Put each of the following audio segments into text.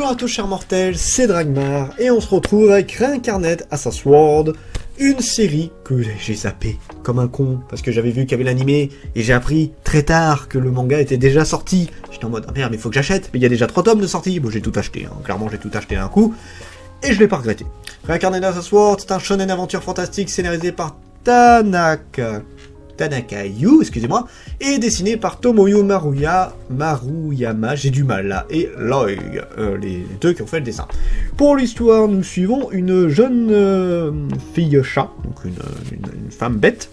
Bonjour à tous chers mortels, c'est Dragmar, et on se retrouve avec Reincarnate Assassin's World, une série que j'ai zappé comme un con, parce que j'avais vu qu'il y avait l'animé, et j'ai appris très tard que le manga était déjà sorti. J'étais en mode, ah merde, mais faut que j'achète, mais il y a déjà 3 tomes de sortie. Bon, j'ai tout acheté, hein. Clairement j'ai tout acheté d'un coup, et je l'ai pas regretté. Reincarnate Assassin's World, c'est un shonen aventure fantastique scénarisé par Tanaka-yu, excusez-moi, et dessiné par Tomoyo Maruyama, j'ai du mal là, et Loig, les deux qui ont fait le dessin. Pour l'histoire, nous suivons une jeune fille chat, donc une femme bête,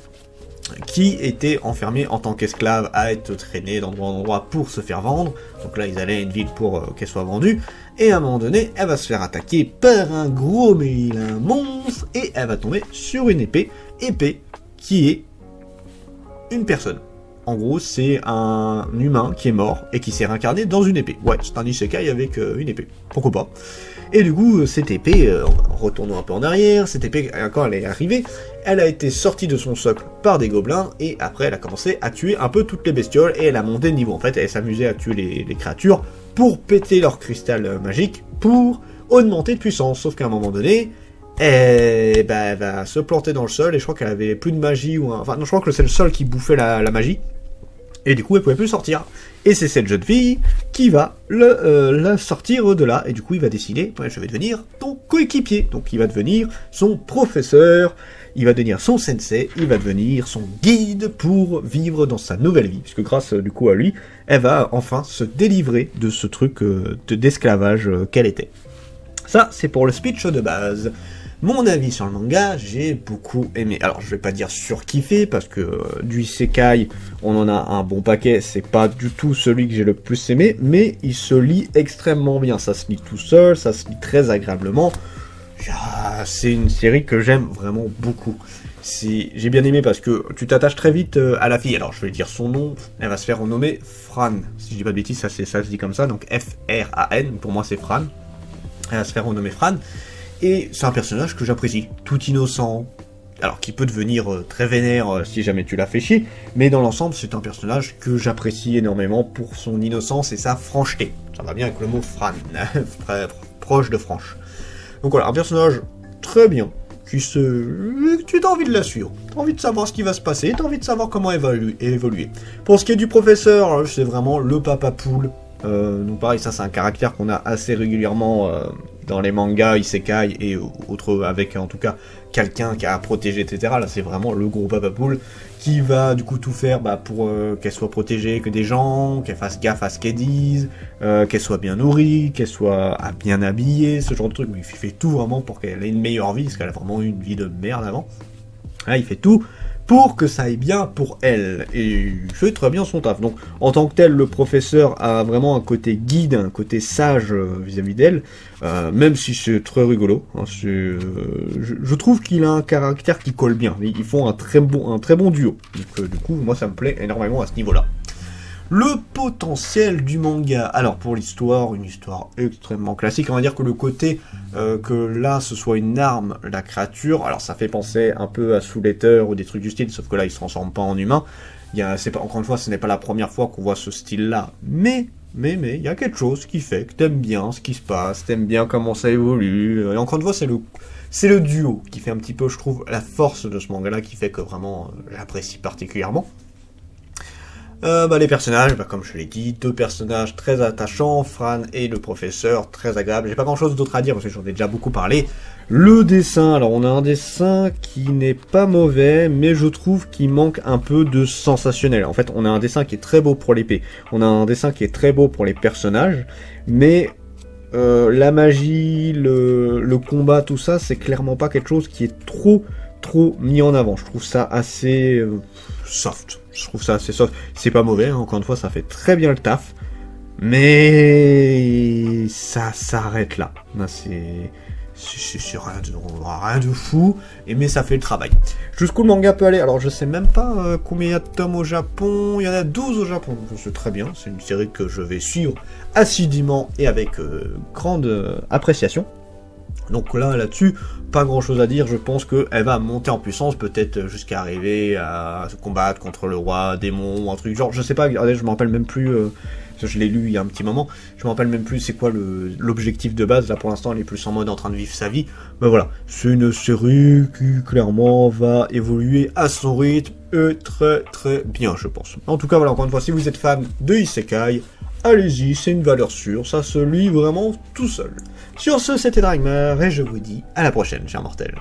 qui était enfermée en tant qu'esclave à être traînée d'endroit en endroit pour se faire vendre. Donc là, ils allaient à une ville pour qu'elle soit vendue. Et à un moment donné, elle va se faire attaquer par un gros mélin monstre, et elle va tomber sur une épée qui est une personne. En gros, c'est un humain qui est mort et qui s'est réincarné dans une épée. Ouais, c'est un isekai avec une épée. Pourquoi pas. Et du coup, cette épée, retournons un peu en arrière, cette épée, quand elle est arrivée, elle a été sortie de son socle par des gobelins, et après, elle a commencé à tuer un peu toutes les bestioles, et elle a monté de niveau. En fait, elle s'amusait à tuer les créatures pour péter leur cristal magique, pour augmenter de puissance. Sauf qu'à un moment donné, elle va se planter dans le sol, et je crois qu'elle avait plus de magie, enfin non, je crois que c'est le sol qui bouffait la magie, et du coup elle pouvait plus sortir. Et c'est cette jeune fille qui va la sortir de là, et du coup il va décider, ouais, je vais devenir ton coéquipier, donc il va devenir son professeur, il va devenir son sensei, il va devenir son guide pour vivre dans sa nouvelle vie, puisque grâce du coup à lui, elle va enfin se délivrer de ce truc d'esclavage qu'elle était. Ça, c'est pour le speech de base. Mon avis sur le manga, j'ai beaucoup aimé. Alors, je vais pas dire surkiffé, parce que du isekai, on en a un bon paquet, c'est pas du tout celui que j'ai le plus aimé, mais il se lit extrêmement bien. Ça se lit tout seul, ça se lit très agréablement. C'est une série que j'aime vraiment beaucoup. J'ai bien aimé parce que tu t'attaches très vite à la fille. Alors, je vais dire son nom, elle va se faire renommer Fran. Si je dis pas de bêtises, ça se dit comme ça, donc F-R-A-N, pour moi c'est Fran. Elle va se faire renommer Fran. Et c'est un personnage que j'apprécie, tout innocent, alors qui peut devenir très vénère si jamais tu l'as fait chier, mais dans l'ensemble c'est un personnage que j'apprécie énormément pour son innocence et sa francheté. Ça va bien avec le mot Fran, proche de franche. Donc voilà, un personnage très bien, tu as envie de la suivre, tu as envie de savoir ce qui va se passer, tu as envie de savoir comment elle va évoluer. Pour ce qui est du professeur, c'est vraiment le papa poule. Donc pareil, ça c'est un caractère qu'on a assez régulièrement dans les mangas, isekai et autres, avec en tout cas quelqu'un qui a à protéger, etc. Là c'est vraiment le gros papa poule qui va du coup tout faire pour qu'elle soit protégée que des gens, qu'elle fasse gaffe à ce qu'elle dise, qu'elle soit bien nourrie, qu'elle soit bien habillée, ce genre de truc. Mais il fait tout vraiment pour qu'elle ait une meilleure vie, parce qu'elle a vraiment eu une vie de merde avant. Là, il fait tout pour que ça aille bien pour elle, et il fait très bien son taf. Donc, en tant que tel, le professeur a vraiment un côté guide, un côté sage vis-à-vis d'elle, même si c'est très rigolo. Hein, je trouve qu'il a un caractère qui colle bien. Ils font un très bon duo. Donc, du coup, moi, ça me plaît énormément à ce niveau-là. Le potentiel du manga. Alors pour l'histoire, une histoire extrêmement classique. On va dire que le côté que là ce soit une arme, la créature, alors ça fait penser un peu à Soul Eater ou des trucs du style, sauf que là il se transforme pas en humain. Encore une fois, ce n'est pas la première fois qu'on voit ce style-là, mais il y a quelque chose qui fait que t'aimes bien ce qui se passe, t'aimes bien comment ça évolue. Et encore une fois, c'est le duo qui fait un petit peu, je trouve, la force de ce manga-là, qui fait que vraiment j'apprécie particulièrement. Les personnages, comme je l'ai dit, 2 personnages très attachants, Fran et le professeur, très agréable. J'ai pas grand chose d'autre à dire parce que j'en ai déjà beaucoup parlé. Le dessin, alors on a un dessin qui n'est pas mauvais, mais je trouve qu'il manque un peu de sensationnel. En fait, on a un dessin qui est très beau pour l'épée, on a un dessin qui est très beau pour les personnages, mais la magie, le combat, tout ça, c'est clairement pas quelque chose qui est trop mis en avant. Je trouve ça assez soft. C'est pas mauvais, hein. Encore une fois, ça fait très bien le taf. Mais ça s'arrête là. C'est rien de fou, mais ça fait le travail. Jusqu'où le manga peut aller, alors je sais même pas combien il y a de tomes au Japon. Il y en a 12 au Japon, donc c'est très bien. C'est une série que je vais suivre assidûment et avec grande appréciation. Donc là-dessus, pas grand chose à dire, je pense qu'elle va monter en puissance, peut-être jusqu'à arriver à se combattre contre le roi démon, ou un truc genre, je sais pas, regardez, je me rappelle même plus Je l'ai lu il y a un petit moment, je me rappelle même plus c'est quoi l'objectif de base, là pour l'instant elle est plus en mode en train de vivre sa vie, mais voilà, c'est une série qui clairement va évoluer à son rythme, et très très bien je pense. En tout cas voilà, encore une fois, si vous êtes fan de Isekai, allez-y, c'est une valeur sûre, ça se lit vraiment tout seul. Sur ce, c'était Dragmar, et je vous dis à la prochaine, chers mortels.